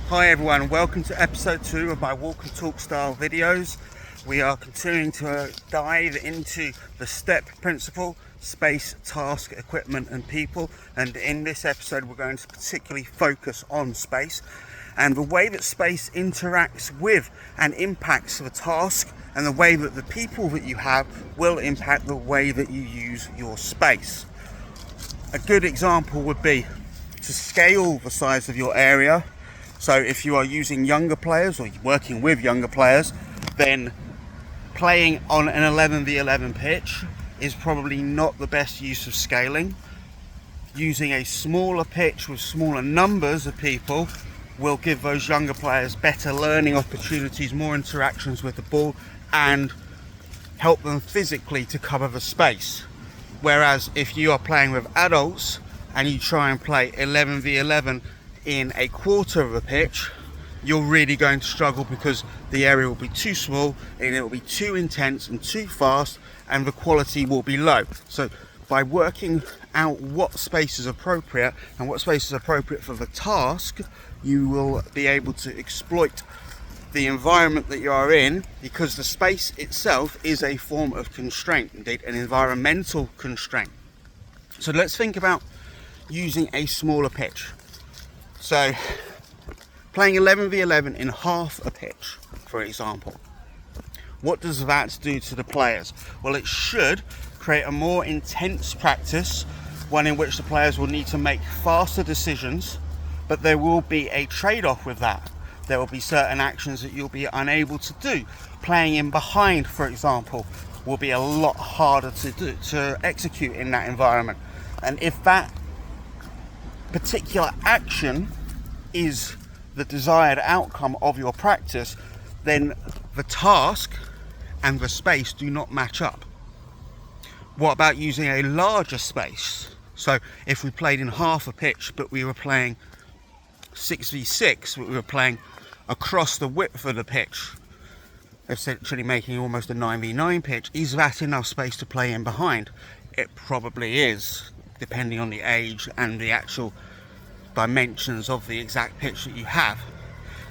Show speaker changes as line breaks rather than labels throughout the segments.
Hi everyone, welcome to episode 2 of my walk and talk style videos. We are continuing to dive into the STEP principle: space, task, equipment and people. And in this episode we're going to particularly focus on space and the way that space interacts with and impacts the task, and the way that the people that you have will impact the way that you use your space. A good example would be to scale the size of your area. So if you are using younger players or working with younger players, then playing on an 11v11 pitch is probably not the best use of scaling. Using a smaller pitch with smaller numbers of people will give those younger players better learning opportunities, more interactions with the ball, and help them physically to cover the space. Whereas if you are playing with adults and you try and play 11v11 in a quarter of a pitch, you're really going to struggle because the area will be too small and it will be too intense and too fast, and the quality will be low. So by working out what space is appropriate and what space is appropriate for the task, you will be able to exploit the environment that you are in, because the space itself is a form of constraint, indeed an environmental constraint. So let's think about using a smaller pitch. So playing 11v11 in half a pitch, for example, what does that do to the players? Well, it should create a more intense practice, one in which the players will need to make faster decisions, but there will be a trade-off with that. There will be certain actions that you'll be unable to do. Playing in behind, for example, will be a lot harder to execute in that environment. And if that particular action is the desired outcome of your practice, then the task and the space do not match up. What about using a larger space? So if we played in half a pitch but we were playing 6v6, we were playing across the width of the pitch, essentially making almost a 9v9 pitch, is that enough space to play in behind? It probably is, depending on the age and the actual dimensions of the exact pitch that you have.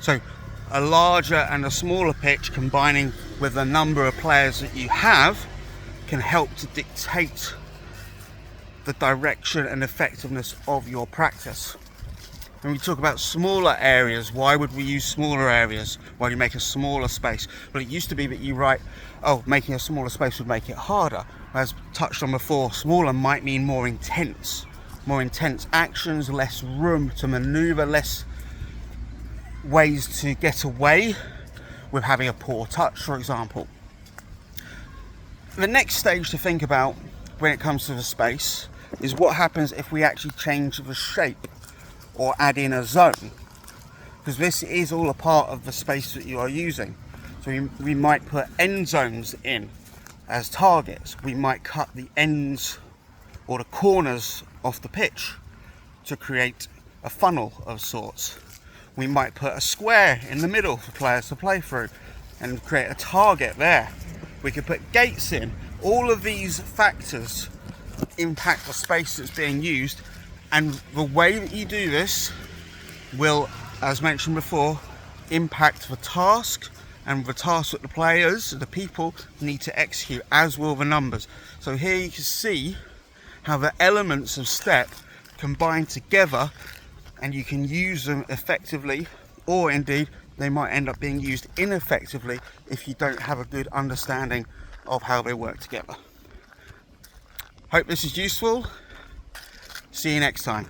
So a larger and a smaller pitch combining with the number of players that you have can help to dictate the direction and effectiveness of your practice. When we talk about smaller areas, why would we use smaller areas? Why do you make a smaller space? Well, it used to be that you write, oh, making a smaller space would make it harder. As touched on before, smaller might mean more intense actions, less room to maneuver, less ways to get away with having a poor touch, for example. The next stage to think about when it comes to the space is what happens if we actually change the shape or add in a zone, because this is all a part of the space that you are using. So we might put end zones in as targets. We might cut the ends or the corners off the pitch to create a funnel of sorts. We might put a square in the middle for players to play through and create a target there. We could put gates in. All of these factors impact the space that's being used, and the way that you do this will, as mentioned before, impact the task and the task that the players, the people, need to execute, as will the numbers. So here you can see how the elements of STEP combine together, and you can use them effectively, or indeed they might end up being used ineffectively if you don't have a good understanding of how they work together. Hope this is useful. See you next time.